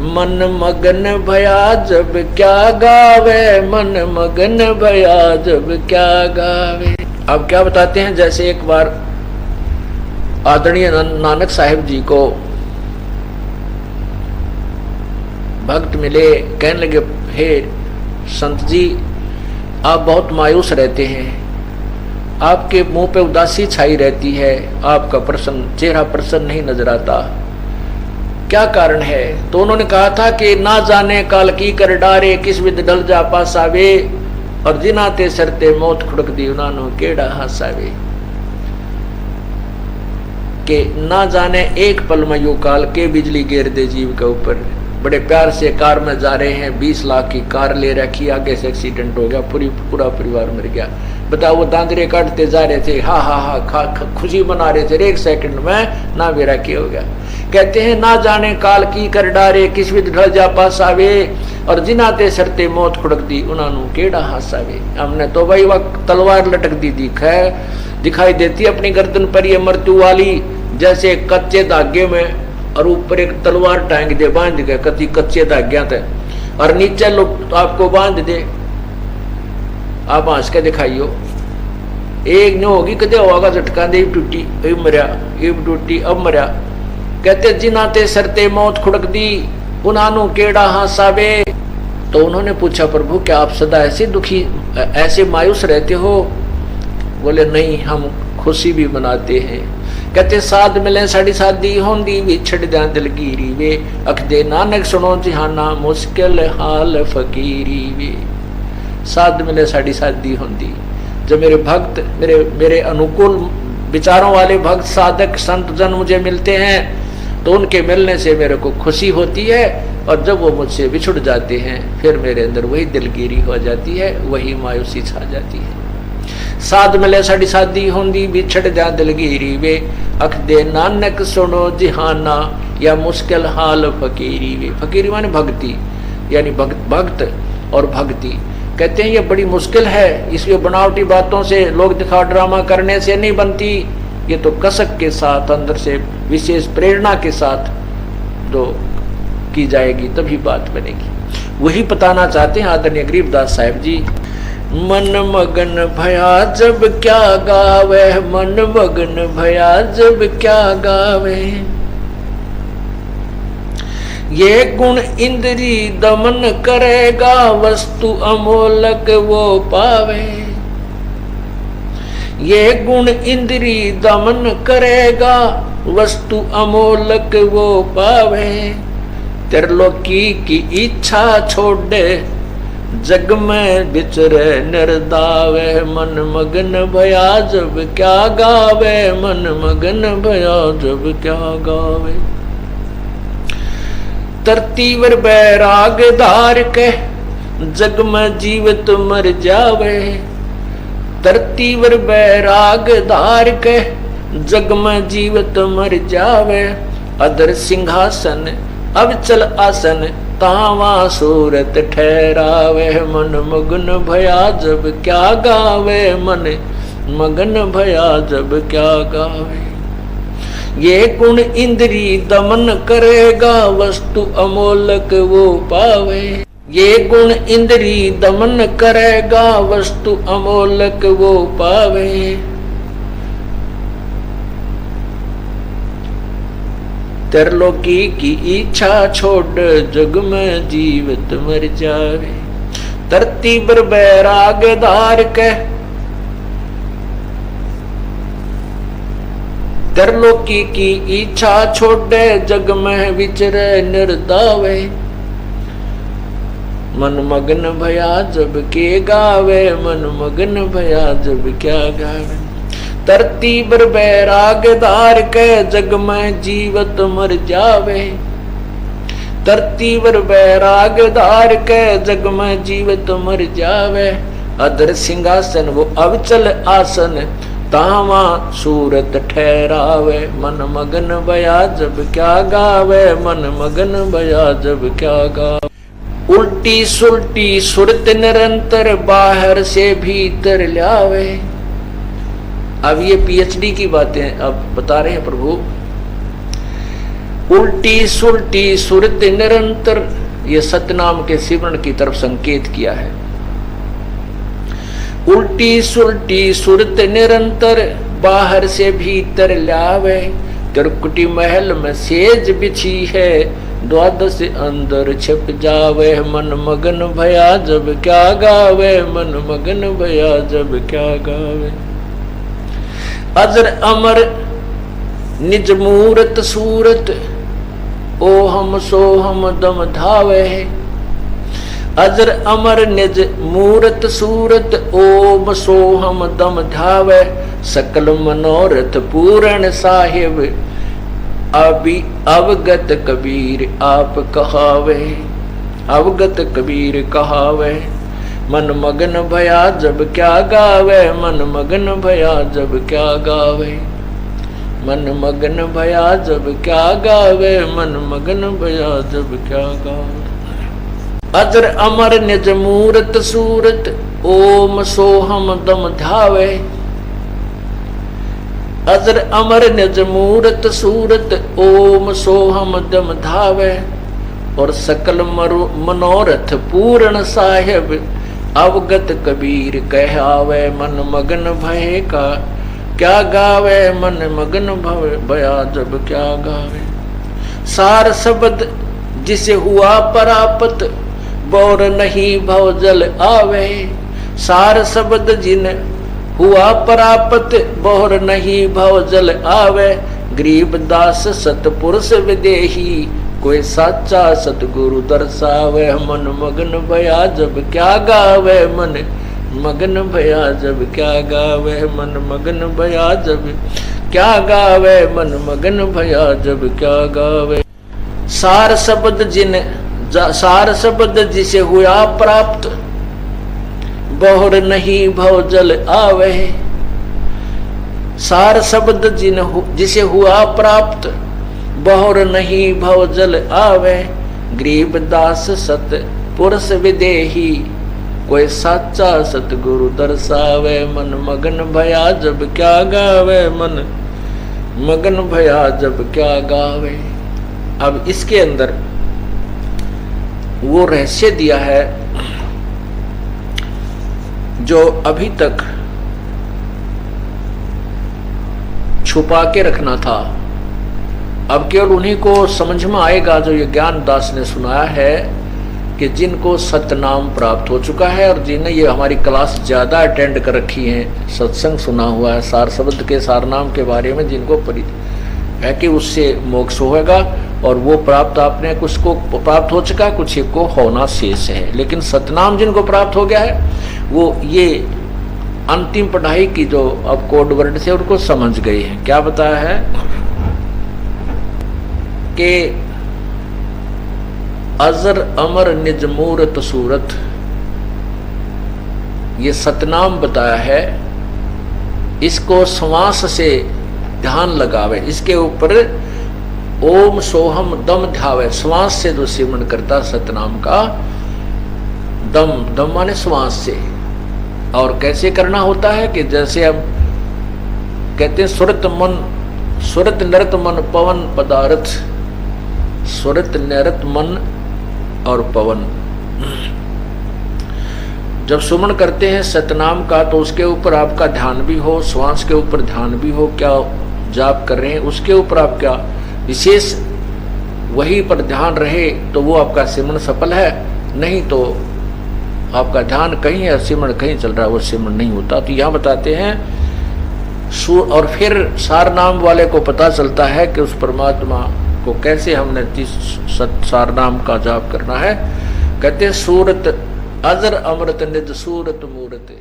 मन मगन भया जब क्या गावे, मन मगन भया जब क्या गावे। अब क्या बताते हैं, जैसे एक बार आदरणीय नानक साहिब जी को भक्त मिले, कहने लगे, हे संत जी, आप बहुत मायूस रहते हैं, आपके मुंह पे उदासी छाई रहती है, आपका चेहरा प्रसन्न नहीं नजर आता, क्या कारण है? तो उन्होंने कहा था कि ना जाने काल की कर डारे, किस विद ढल जा पासावे, और जिनाते सरते मौत खुड़क दी उन्होंने केड़ा हासावे। कि ना जाने एक पल में यू काल के बिजली गिर दे जीव के ऊपर। बड़े प्यार से कार में जा रहे हैं, 20 लाख की कार ले रखी, आगे से एक्सीडेंट हो गया, पूरा परिवार मर गया। बताओ, वो दांतरे काटते जा रहे थे, हा हा हा खुशी मना रहे थे, एक सेकंड में ना बेरा के हो गया। कहते हैं ना जाने काल की कर डारे, किस विद ढल जा पासावे, और जिनाते सरते मौत खुड़क दी उन्होंने केड़ा हासावे। हमने तो भाई वक्त तलवार लटक दी दिखाई देती अपनी गर्दन पर ये मृत्यु वाली, जैसे कच्चे धागे में और ऊपर एक तलवार टांग दे बांध के कच्चे धाग्या थे, और नीचे लोग आपको बांध दे, आप हंस के दिखाइयो, एक न होगी कदे होगा झटका दे टूटी, अब मरिया, अब टूटी, अब मरिया। कहते जिनाते सरते मौत खुड़क दी उन्होंने केड़ा हासावे। तो उन्होंने पूछा, प्रभु क्या आप सदा ऐसे दुखी, ऐसे मायूस रहते हो? बोले नहीं, हम खुशी भी मनाते हैं। कहते साध मिले साड़ी शादी होंदी, विछड़ जा दिलगिरी वे, अख दे नानक सुनो जिहाना, मुश्किल हाल फकीरी वे। साध मिले साड़ी शादी होंदी, जब मेरे भक्त, मेरे अनुकूल विचारों वाले भक्त साधक संत जन मुझे मिलते हैं, तो उनके मिलने से मेरे को खुशी होती है, और जब वो मुझसे बिछुड़ जाते हैं, फिर मेरे अंदर वही दिलगिरी हो जाती है, वही मायूसी छा जाती है। साध मिले साड़ी शादी होंदी, बिछड़ जा दिलगिरी वे, अख दे नानक सुनो जिहाना, या मुश्किल हाल फकीरी वे। फकीरी माने भक्ति, यानी भक्त और भक्ति। कहते हैं ये बड़ी मुश्किल है, इसलिए बनावटी बातों से, लोग दिखावा ड्रामा करने से नहीं बनती, ये तो कसक के साथ, अंदर से विशेष प्रेरणा के साथ जो की जाएगी तभी बात बनेगी। वही बताना चाहते हैं आदरणीय गरीबदास साहिब जी। मन मगन भया जब क्या गावे, मन मगन भया जब क्या गावे, ये गुण इंद्री दमन करेगा, वस्तु अमोलक वो पावे। ये गुण इंद्री दमन करेगा, वस्तु अमोलक वो पावे। त्रिलोकी की इच्छा छोड़े, जग में बिचरे निर्दावे, मन मगन भया जब क्या गावे, मन मगन भया जब क्या गावे। तरतीवर बैराग धार के, जग में जीवित मर जावे। तरतीवर बैराग धार के, जग में जीवित मर जावे। अदर सिंहासन अब चल आसन, तावा सूरत ठहरावे। मन मगन भया जब क्या गावे, मन मगन भया जब क्या गावे। ये गुण इंद्री दमन करेगा, वस्तु अमोलक वो पावे। ये गुण इंद्री दमन करेगा, वस्तु अमोलक वो पावे। त्रिलोकी की इच्छा छोड़, जग में जीवित मर जावे। धरती पर बैराग धार के, त्रिलोकी की इच्छा छोड़े, जग में विचरे निर्दावे। मन मगन भया जब के गावे, मन मगन भया जब क्या गावे। धरती पर बैराग धार के, जग में जीवत मर जावे। धरती पर बैराग धार के, जग में जीवत मर जावे। अदर सिंहासन वो अवचल आसन, तावा सूरत ठहरावे। मन मगन भया जब क्या गावे, मन मगन भया जब क्या गावे। उल्टी सुल्टी सुरत निरंतर, बाहर से भीतर लावे। अब ये पीएचडी की बातें अब बता रहे हैं प्रभु। उल्टी सुलटी सुरत निरंतर, ये सतनाम के सिमरण की तरफ संकेत किया है। उल्टी सुलटी सुरत निरंतर, बाहर से भीतर लावे, त्रिकुटी महल में सेज बिछी है, द्वादश अंदर छिप जावे, मन मगन भया जब क्या गावे, मन मगन भया जब क्या गावे। अजर अमर निज मूरत सूरत, ओ हम सो हम दम धावे, अजर अमर निज मूरत सूरत, ओम सो हम दम धावे, सकल मनोरथ पूर्ण साहिब, अभी अवगत कबीर आप कहावे, अवगत कबीर कहावे, मन मगन भया जब क्या गावे, मन मगन भया जब क्या गावे, मन मगन भया जब क्या गावे, मन मगन भया जब क्या गावे। अजर अमर निज मूरत सूरत, ओम सो हम दम धावे, अजर अमर निज मूरत सूरत, ओम सो हम दम धावे, और सकल मनोरथ पूर्ण साहिब, अवगत कबीर कहावे, मन मगन भय का क्या गावे, मन मगन भया जब क्या गावे। सार शब्द जिसे हुआ परापत, बौर नहीं भव जल आवे, सार शब्द जिन हुआ परापत, बौर नहीं भव जल आवे, गरीब दास सतपुरुष विदेही, कोई साचा सतगुरु दर्शावे, मन मगन भया जब क्या गावे, मन मगन भया जब क्या गावे, मन मगन भया जब क्या गावे, मन मगन भया जब क्या गावे। सार शब्द जिन सार शब्द जिसे हुआ प्राप्त, बहुर नहीं भव जल आवे, सार शब्द जिसे हुआ प्राप्त, बहुर नहीं भव जल आवे, गरीब दास सत पुरुष विदेही, कोई साचा सतगुरु दर्शावे, मन मगन भया जब क्या गावे, मन मगन भया जब क्या गावे। अब इसके अंदर वो रहस्य दिया है जो अभी तक छुपा के रखना था, अब केवल उन्हीं को समझ में आएगा जो ये ज्ञान दास ने सुनाया है, कि जिनको सतनाम प्राप्त हो चुका है और जिन्हें ये हमारी क्लास ज्यादा अटेंड कर रखी है, सत्संग सुना हुआ है, सार शब्द के सार नाम के बारे में जिनको है कि उससे मोक्ष होगा, और वो प्राप्त आपने कुछ को प्राप्त हो चुका, कुछ को होना शेष है। लेकिन सतनाम जिनको प्राप्त हो गया है वो ये अंतिम पढ़ाई की जो अब कोड वर्ड से उनको समझ गए हैं। क्या बताया है कि अजर अमर निज मूरत सूरत, ये सतनाम बताया है। इसको श्वास से ध्यान लगावे, इसके ऊपर ओम सोहम दम ध्यावे, श्वास से जो सिमरण करता सतनाम का, दम दम माने श्वास से। और कैसे करना होता है कि जैसे हम कहते हैं सुरत मन, सुरत नरत मन पवन पदार्थ, सुरत नरत मन और पवन। जब सुमन करते हैं सतनाम का तो उसके ऊपर आपका ध्यान भी हो, श्वास के ऊपर ध्यान भी हो, क्या जाप कर रहे हैं उसके ऊपर आप क्या विशेष वही पर ध्यान रहे तो वो आपका सिमरण सफल है, नहीं तो आपका ध्यान कहीं है, सिमरण कहीं चल रहा है, वो सिमरण नहीं होता। तो यहाँ बताते हैं और फिर सार नाम वाले को पता चलता है कि उस परमात्मा को कैसे हमने सार नाम का जाप करना है। कहते सूरत अजर अमृत निज सूरत मूरत।